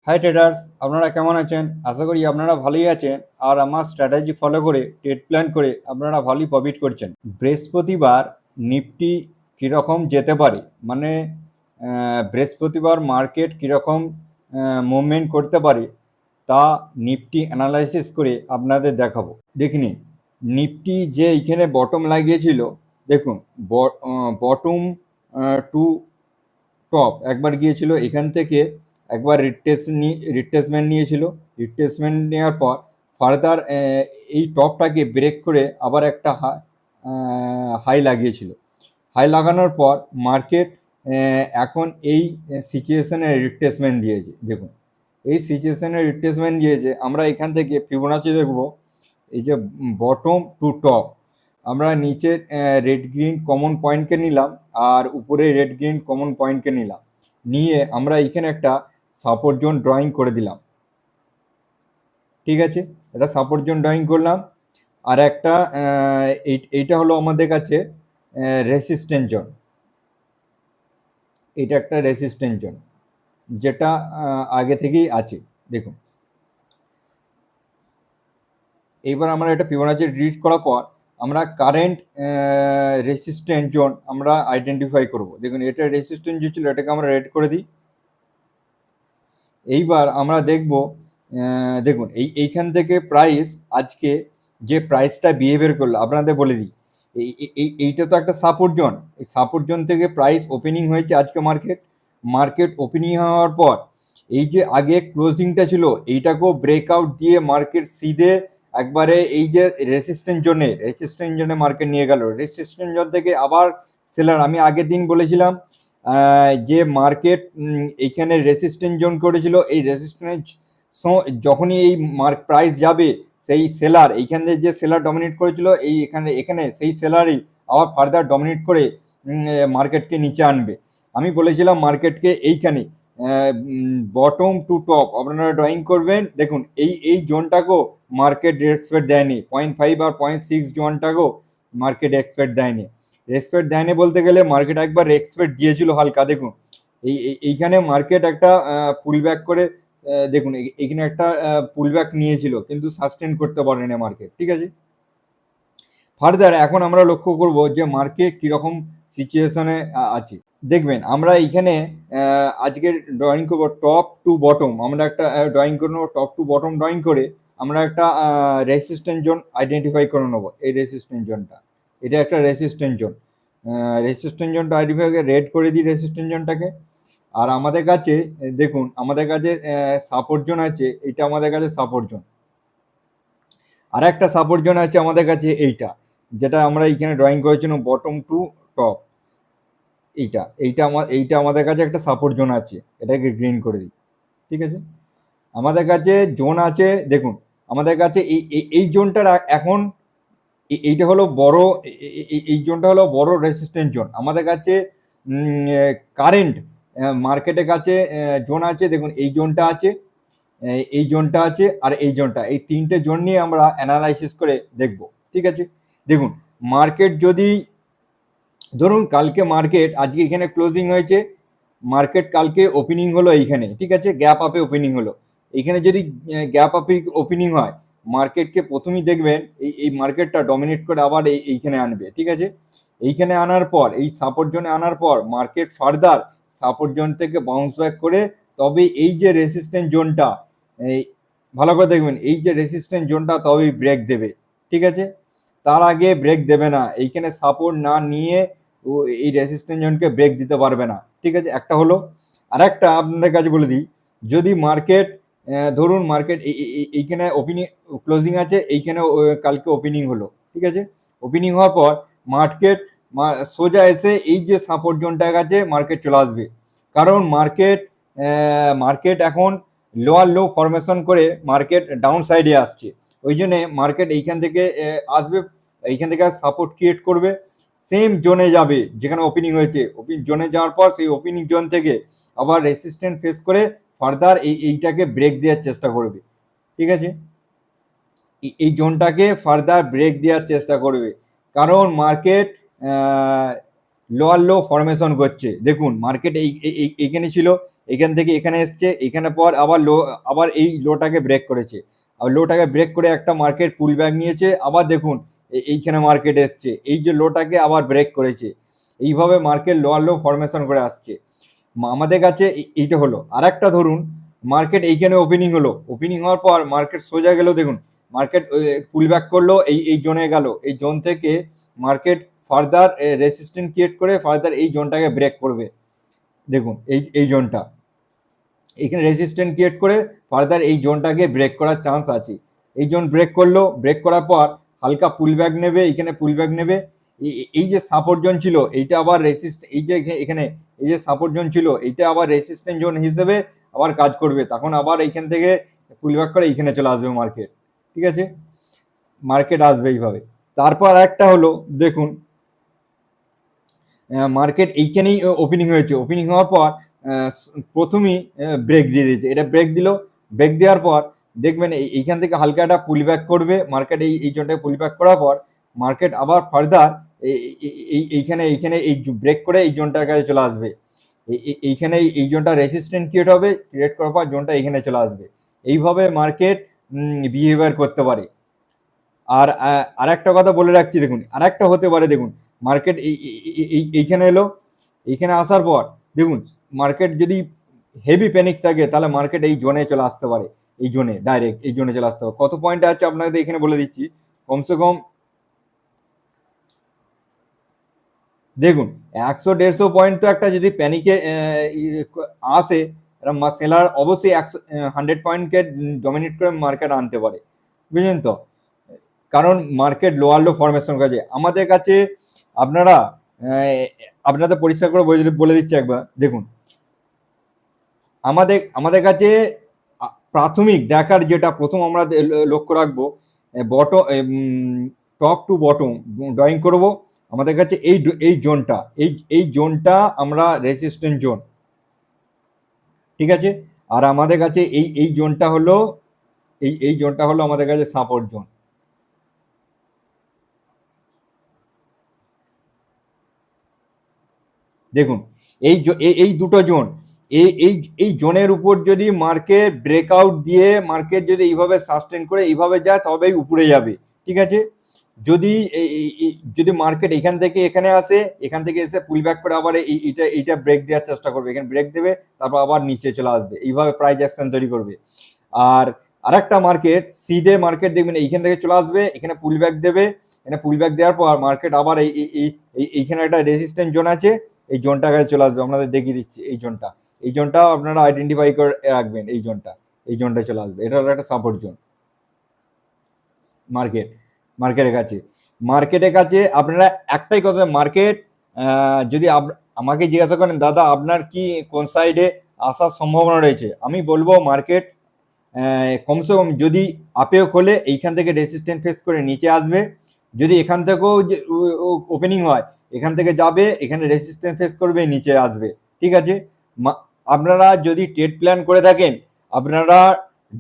High traders, আপনারা কেমন আছেন? আশা করি আপনারা ভালোই আছেন আর আমার স্ট্র্যাটেজি ফলো করে ট্রেড প্ল্যান করে আপনারা ভালোই প্রফিট করছেন। বৃহস্পতিবার নিফটি কীরকম যেতে পারে, মানে বৃহস্পতিবার মার্কেট কীরকম মুভমেন্ট করতে পারে তা নিফটি অ্যানালাইসিস করে আপনাদের দেখাবো। দেখে নিন, নিফটি যে এইখানে বটম লাগিয়েছিল, দেখুন বটম টু টপ একবার গিয়েছিল, এখান থেকে একবার রিট্রেসমেন্ট নিয়েছিল। রিট্রেসমেন্ট নেওয়ার পর ফার্দার এই টপটাকে ব্রেক করে আবার একটা হাই লাগিয়েছিল। হাই লাগানোর পর মার্কেট এখন এই সিচুয়েশনে রিট্রেসমেন্ট দিয়েছে। দেখুন, এই সিচুয়েশনে রিট্রেসমেন্ট দিয়েছে। আমরা এখান থেকে ফিবোনাচি দেখব, এই যে বটম টু টপ, আমরা নিচে রেড গ্রিন কমন পয়েন্টকে নিলাম আর উপরে রেড গ্রিন কমন পয়েন্টকে নিলাম, নিয়ে আমরা এখানে একটা সাপোর্ট জোন ড্রয়িং করে দিলাম। ঠিক আছে, এটা সাপোর্ট জোন ড্রয়িং করলাম। আর একটা এইটা হলো আমাদের কাছে রেসিস্ট্যান্স জোন। এটা একটা রেসিস্ট্যান্স জোন যেটা আগে থেকেই আছে। দেখুন, এইবার আমরা এটা ফিবোনাচি রিড করার পর আমরা কারেন্ট রেসিস্ট্যান্স জোন আমরা আইডেন্টিফাই করব। দেখুন, এটা রেসিস্ট্যান্স জোন ছিল, এটাকে আমরা রেড করে দিই। এইবার আমরা দেখব, দেখুন এইখান থেকে প্রাইস আজকে যে প্রাইসটা বিহেভিয়ার করলো আপনাদের বলে দিই। এইটা তো একটা সাপোর্ট জোন। এই সাপোর্ট জোন থেকে প্রাইস ওপেনিং হয়েছে আজকে। মার্কেট ওপেনিং হওয়ার পর এই যে আগে ক্লোজিংটা ছিল এইটাকেও ব্রেকআউট দিয়ে মার্কেট সিধে একবারে এই যে রেসিস্ট্যান্স জোনে মার্কেট নিয়ে গেল। রেসিস্ট্যান্স জোন থেকে আবার সেলার, আমি আগের দিন বলেছিলাম যে মার্কেট এইখানে রেসিস্ট্যান্স জোন করেছিল। এই রেসিস্ট্যান্স যখনই এই প্রাইস যাবে, সেই সেলার এইখানে যে সেলার ডমিনেট করেছিল এই এখানে সেই সেলারই আবার ফার্দার ডমিনেট করে মার্কেটকে নিচে আনবে। আমি বলেছিলাম মার্কেটকে এইখানে বটম টু টপ আপনারা ড্রয়িং করবেন। দেখুন, এই জোনটাকেও মার্কেট রেসপেক্ট দেয়নি। 0.5 আর 0.6 জোনটাকেও মার্কেট এক্সপেক্ট দেয়নি। রেসপেক্ট দেয়নি বলতে গেলে মার্কেট একবার রেসপেক্ট দিয়েছিল হালকা। দেখুন, এইখানে মার্কেট একটা পুল ব্যাক করে, দেখুন এখানে একটা পুল ব্যাক নিয়েছিল কিন্তু সাস্টেন করতে পারেনি মার্কেট। ঠিক আছে, ফার্দার এখন আমরা লক্ষ্য করব যে মার্কেট কীরকম সিচুয়েশনে আছে। দেখবেন আমরা এইখানে আজকের ড্রয়িং করবো টপ টু বটম। আমরা একটা ড্রয়িং করে নেবো, টপ টু বটম ড্রয়িং করে আমরা একটা রেসিস্ট্যান্স জোন আইডেন্টিফাই করে নেবো। এই রেসিস্ট্যান্স জোনটা, এটা একটা রেসিস্ট্যান্স জোন। রেসিস্ট্যান্স জোনটা আইডেন্টিফাই করে রেড করে দিই রেসিস্ট্যান্স জোনটাকে। আর আমাদের কাছে দেখুন, আমাদের কাছে সাপোর্ট জোন আছে, এটা আমাদের কাছে সাপোর্ট জোন। আর একটা সাপোর্ট জোন আছে আমাদের কাছে এইটা, যেটা আমরা এইখানে ড্রয়িং করেছিলাম বটম টু টপ। এইটা আমাদের কাছে একটা সাপোর্ট জোন আছে, এটাকে গ্রিন করে দিই। ঠিক আছে, আমাদের কাছে জোন আছে। দেখুন, আমাদের কাছে এই জোনটার এখন এইটা হলো বড়, এই জোনটা হলো বড় রেসিস্ট্যান্স জোন। আমাদের কাছে কারেন্ট মার্কেটের কাছে জোন আছে। দেখুন, এই জোনটা আছে, এই জোনটা আছে আর এই জোনটা, এই তিনটে জোন নিয়ে আমরা অ্যানালাইসিস করে দেখব। ঠিক আছে, দেখুন মার্কেট যদি ধরুন কালকে মার্কেট, আজকে এখানে ক্লোজিং হয়েছে, মার্কেট কালকে ওপেনিং হলো এইখানে। ঠিক আছে, গ্যাপ আপে ওপেনিং হলো। এইখানে যদি গ্যাপ আপে ওপেনিং হয়, মার্কেটকে প্রথমেই দেখবেন এই মার্কেটটা ডমিনেট করে আবার এইখানে আনবে। ঠিক আছে, এইখানে আনার পর এই সাপোর্ট জোনে আনার পর মার্কেট ফার্দার সাপোর্ট জোন থেকে বাউন্স ব্যাক করে তবে এই যে রেসিস্ট্যান্স জোনটা, এই ভালো করে দেখবেন, এই যে রেসিস্ট্যান্স জোনটা তবেই ব্রেক দেবে। ঠিক আছে, তার আগে ব্রেক দেবে না। এইখানে সাপোর্ট না নিয়ে ও এই রেসিস্ট্যান্স জোনকে ব্রেক দিতে পারবে না। ঠিক আছে, একটা হলো। আর একটা আপনাদের কাছে বলে দিই, যদি মার্কেট ধরুন মার্কেট এইখানে ওপেনিং ক্লোজিং আছে, এইখানে কালকে ওপেনিং হলো। ঠিক আছে, ওপেনিং হওয়ার পর মার্কেট সোজা এসে এই যে সাপোর্ট জোনটার কাছে মার্কেট চলে আসবে। কারণ মার্কেট এখন লোয়ার লো ফরমেশন করে মার্কেট ডাউন সাইডে আসছে। ওই জন্যে মার্কেট এইখান থেকে আসবে, এইখান থেকে সাপোর্ট ক্রিয়েট করবে, সেম জোনে যাবে যেখানে ওপেনিং হয়েছে। জোনে যাওয়ার পর সেই ওপেনিং জোন থেকে আবার রেসিস্ট্যান্স ফেস করে ফার্দার এইটাকে ব্রেক দেওয়ার চেষ্টা করবে। ঠিক আছে, এই জোনটাকে ফার্দার ব্রেক দেওয়ার চেষ্টা করবে, কারণ মার্কেট লোয়ার লো ফরমেশন করছে। দেখুন, মার্কেট এইখানে ছিল, এখান থেকে এখানে এসছে, এখানে পর আবার এই লোটাকে ব্রেক করেছে, আর লোটাকে ব্রেক করে একটা মার্কেট পুল ব্যাক নিয়েছে, আবার দেখুন এইখানে মার্কেট এসছে, এই যে লোটাকে আবার ব্রেক করেছে, এইভাবে মার্কেট লোয়ার লো ফরমেশন করে আসছে। আমাদের কাছে এইটা হলো। আর একটা ধরুন মার্কেট এইখানে ওপেনিং হলো, ওপেনিং হওয়ার পর মার্কেট সোজা গেল, দেখুন মার্কেট পুল ব্যাক করলো, এই জোনে গেল, এই জোন থেকে মার্কেট ফার্দার রেসিস্ট্যান্স ক্রিয়েট করে ফার্দার এই জোনটাকে ব্রেক করবে। দেখুন এই জোনটা এখানে রেজিস্ট্যান্স ক্রিয়েট করে ফার্দার এই জোনটাকে ব্রেক করার চান্স আছে। এই জোন ব্রেক করলো, ব্রেক করার পর হালকা পুল ব্যাক নেবে, এখানে পুল ব্যাক নেবে, এই যে সাপোর্ট জোন ছিল এইটা আবার এই যে এখানে এই যে সাপোর্ট জোন ছিল এইটা আবার রেসিস্ট্যান্স জোন হিসেবে আবার কাজ করবে, তখন আবার এইখান থেকে পুল ব্যাক করে এইখানে চলে আসবে মার্কেট। ঠিক আছে, মার্কেট আসবে এইভাবে। তারপর একটা হলো দেখুন মার্কেট এইখানেই ওপেনিং হয়েছে, ওপেনিং হওয়ার পর প্রথমেই ব্রেক দিয়ে দিয়েছে, এটা ব্রেক দিল, ব্রেক দেওয়ার পর দেখবেন এইখান থেকে হালকা একটা পুল ব্যাক করবে মার্কেট, এই জোনটাকে পুল ব্যাক করার পর মার্কেট আবার ফার্দার এইখানে এই ব্রেক করে এই জোনটার কাছে চলে আসবে, এইখানে এই জোনটা রেসিস্ট্যান্স ক্রিয়েট হবে, ক্রিয়েট করার পর জোনটা এখানে চলে আসবে। এইভাবে মার্কেট বিহেভিয়ার করতে পারে। আর একটা কথা বলে রাখছি, দেখুন আর একটা হতে পারে, দেখুন মার্কেট এইখানে এলো, এইখানে আসার পর দেখুন মার্কেট যদি হেভি প্যানিক থাকে তাহলে মার্কেট এই জোনে চলে আসতে পারে, এই জোনে ডাইরেক্ট এই জোনে চলে আসতে পারে। কত পয়েন্ট আছে আপনাদের এখানে বলে দিচ্ছি, কমসে কম দেখুন 100-150 পয়েন্ট তো একটা যদি প্যানিকে আসে, সেলার অবশ্যই 100 পয়েন্টকে ডমিনেট করে মার্কেট আনতে পারে, বুঝলেন তো, কারণ মার্কেট লোয়ার লো ফরমেশন কাজে আমাদের কাছে আপনারা আপনাদের পরিষ্কার করে বলে দিচ্ছি একবার। দেখুন আমাদের কাছে প্রাথমিক দেখার যেটা প্রথম আমরা লক্ষ্য রাখবো, টপ টু বটম ড্রয়িং করব। আমাদের কাছে এই জোনটা এই জোনটা আমরা রেজিস্ট্যান্স জোন, ঠিক আছে, আর আমাদের কাছে এই জোনটা হলো এই জোনটা হলো আমাদের কাছে সাপোর্ট জোন। দেখুন এই দুটো জোন, এই জোনের উপর যদি মার্কেট ব্রেকআউট দিয়ে মার্কেট যদি এইভাবে সাস্টেন করে এইভাবে যায় তবেই উপরে যাবে, ঠিক আছে। যদি মার্কেট এখান থেকে এখানে আসে, এখান থেকে এসে পুল ব্যাক করে আবার এইটা ব্রেক দেওয়ার চেষ্টা করবে, এখানে ব্রেক দেবে, তারপর আবার নিচে চলে আসবে, এইভাবে প্রাইস অ্যাকশন তৈরি করবে। আর একটা মার্কেট সিধে মার্কেট দেখবেন এইখান থেকে চলে আসবে, এখানে পুল ব্যাক দেবে, এখানে পুল ব্যাক দেওয়ার পর মার্কেট আবার এইখানে একটা রেজিস্ট্যান্স জোন আছে, এই জোনটা কাছে চলে আসবে। আপনাদের দেখিয়ে দিচ্ছি এই জোনটা আপনারা আইডেন্টিফাই করে রাখবেন, এই জোনটা চলে আসবে, এটা হলো একটা সাপোর্ট জোন। মার্কেটের কাছে আপনারা একটাই কথা, মার্কেট যদি আমাকে জিজ্ঞাসা করেন দাদা আপনার কি কোন সাইডে আসার সম্ভাবনা রয়েছে, আমি বলবো মার্কেট কমসে কম যদি আপেও খোলে এইখান থেকে রেজিস্ট্যান্স ফেস করে নিচে আসবে, যদি এখান থেকেও ওপেনিং হয় এখান থেকে যাবে, এখানে রেজিস্ট্যান্স ফেস করবে, নিচে আসবে, ঠিক আছে। আপনারা যদি ট্রেড প্ল্যান করে থাকেন আপনারা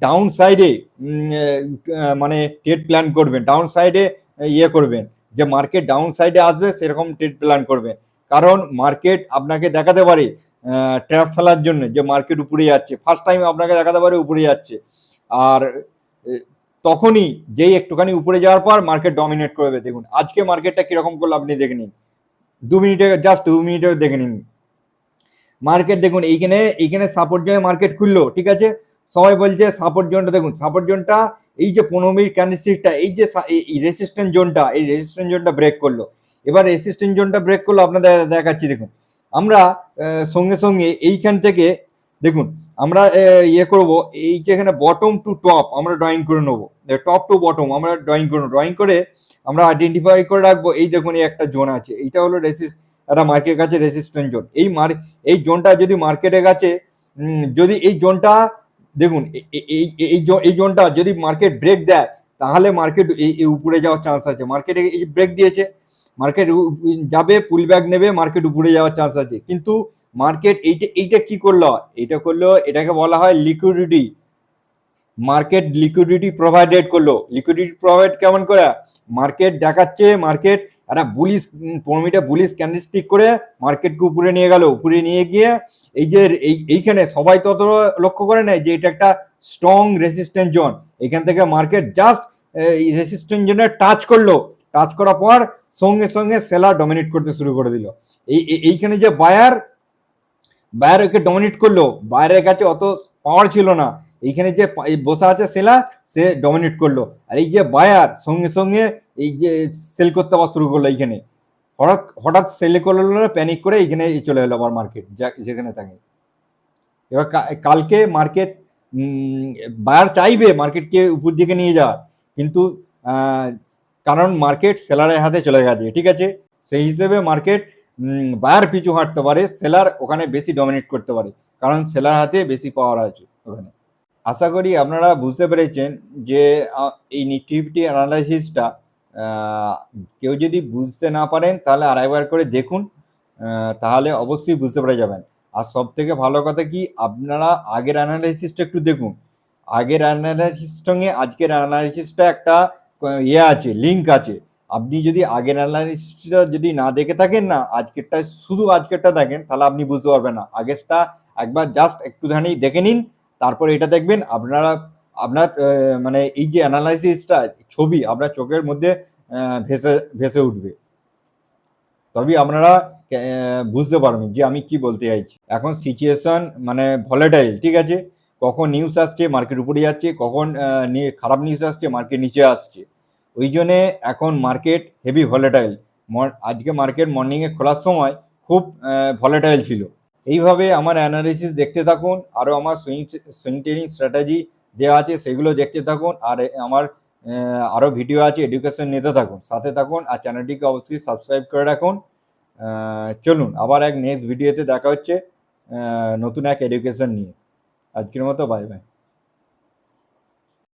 ডাউন সাইডে মানে ট্রেড প্ল্যান করবেন, ডাউন সাইডে করবেন, যে মার্কেট ডাউন সাইডে আসবে সেরকম ট্রেড প্ল্যান করবেন, কারণ মার্কেট আপনাকে দেখাতে পারে ট্র্যাপ ফেলার জন্য যে মার্কেট উপরে যাচ্ছে, ফার্স্ট টাইম আপনাকে দেখাতে পারে উপরে যাচ্ছে, আর তখনই যেই একটুখানি উপরে যাওয়ার পর মার্কেট ডমিনেট করবে। দেখুন আজকে মার্কেটটা কিরকম করলো আপনি দেখে নিন, 2 মিনিটে, জাস্ট 2 মিনিটে দেখে নিন মার্কেট। দেখুন এইখানে সাপোর্ট জোনে মার্কেট খুললো, ঠিক আছে, সবাই বলছে সাপোর্ট জোনটা, দেখুন সাপোর্ট জোনটা এই যে 15 মিনিট ক্যান্ডেলস্টিকটা, এই যে রেজিস্ট্যান্স জোনটা, এই রেজিস্ট্যান্স জোনটা ব্রেক করলো, এবার রেজিস্ট্যান্স জোনটা ব্রেক করলো, আপনাদের দেখাচ্ছি। দেখুন আমরা সঙ্গে সঙ্গে এইখান থেকে দেখুন আমরা করব, এই যে এখানে বটম টু টপ আমরা ড্রয়িং করে নেবো, টপ টু বটম আমরা ড্রয়িং করে আমরা আইডেন্টিফাই করে রাখবো। এই দেখুন এই একটা জোন আছে, এইটা হলো একটা মার্কেটের কাছে রেজিস্ট্যান্স জোন। এই জোনটা যদি মার্কেটের কাছে যদি এই জোনটা দেখুন এই জোনটা যদি মার্কেট ব্রেক দেয় তাহলে মার্কেট এই উপরে যাওয়ার চান্স আছে। মার্কেটে এই ব্রেক দিয়েছে, মার্কেট যাবে, পুল ব্যাক নেবে, মার্কেট উপরে যাওয়ার চান্স আছে। কিন্তু মার্কেট এইটা কি করলো, এটাকে বলা হয় লিকুইডিটি। মার্কেট লিকুইডিটি প্রোভাইডেড করলো। লিকুইডিটি প্রোভাইড কেমন করে, মার্কেট দেখাচ্ছে মার্কেট একটা বুলিশ 15 মিনিটে বুলিশ ক্যান্ডেলস্টিক করে মার্কেটকে উপরে নিয়ে গেল, উপরে নিয়ে গিয়ে এই যে এইখানে সবাই তত লক্ষ্য করে নেয় যে এটা একটা স্ট্রং রেসিস্ট্যান্ট জোন, এখান থেকে মার্কেট জাস্ট রেসিস্ট্যান্ট জোনে টাচ করলো, টাচ করার পর সঙ্গে সঙ্গে সেলার ডমিনেট করতে শুরু করে দিল। এইখানে যে বায়ার ওকে ডমিনেট করলো, বায়ারের কাছে অত পাওয়ার ছিল না, এইখানে যে বসে আছে সেলার সে ডমিনেট করলো, আর এই যে বায়ার সঙ্গে সঙ্গে এই যে সেল করতে আবার শুরু করলো, এইখানে হঠাৎ সেল করলো, প্যানিক করে এইখানে চলে এলো আবার মার্কেট যেখানে থাকে। এবার কালকে মার্কেট বায়ার চাইবে মার্কেটকে উপর দিকে নিয়ে যাওয়া, কিন্তু কারণ মার্কেট সেলারের হাতে চলে গেছে, ঠিক আছে, সেই হিসেবে মার্কেট বায়ার পিছু হাঁটতে পারে, সেলার ওখানে বেশি ডমিনেট করতে পারে, কারণ সেলার হাতে বেশি পাওয়ার আছে ওখানে। আশা করি আপনারা বুঝতে পেরেছেন যে এই নিফটি অ্যানালাইসিসটা কেউ যদি বুঝতে না পারেন তাহলে আরেকবার করে দেখুন, তাহলে অবশ্যই বুঝতে পেরে যাবেন। আর সব থেকে ভালো কথা কি, আপনারা আগের অ্যানালাইসিসটা একটু দেখুন, আগের অ্যানালাইসিসের সঙ্গে আজকের অ্যানালাইসিসটা একটা আছে, লিঙ্ক আছে। আপনি যদি আগের অ্যানালাইসিসটা যদি না দেখে থাকেন না, আজকেরটা শুধু আজকেরটা দেখেন, তাহলে আপনি বুঝতে পারবেন না। আগেরটা একবার জাস্ট একটুখানি দেখে নিন, তারপর এটা দেখবেন আপনার মানে এই যে অ্যানালাইসিসটা ছবি আপনার চোখের মধ্যে ভেসে উঠবে, তবেই আপনারা বুঝতে পারবেন যে আমি কি বলতে চাইছি। এখন সিচুয়েশন মানে ভলেটাইল, ঠিক আছে, কখন নিউজ আসছে মার্কেট উপরে যাচ্ছে, কখন খারাপ নিউজ আসছে মার্কেট নিচে আসছে, ওই জন্যে এখন মার্কেট হেভি ভলেটাইল। আজকে মার্কেট মর্নিংয়ে খোলার সময় খুব ভলেটাইল ছিল। এইভাবে আমার অ্যানালিসিস দেখতে থাকুন, আরও আমার সুইং ট্রেডিং স্ট্র্যাটেজি দেওয়া আছে সেগুলো দেখতে থাকুন, আর আমার আরও ভিডিও আছে, এডুকেশন নিতে থাকুন, সাথে থাকুন, আর চ্যানেলটিকে অবশ্যই সাবস্ক্রাইব করে রাখুন। চলুন আবার এক নেক্সট ভিডিওতে দেখা হচ্ছে নতুন এক এডুকেশন নিয়ে। আজকের মতো বাই বাই।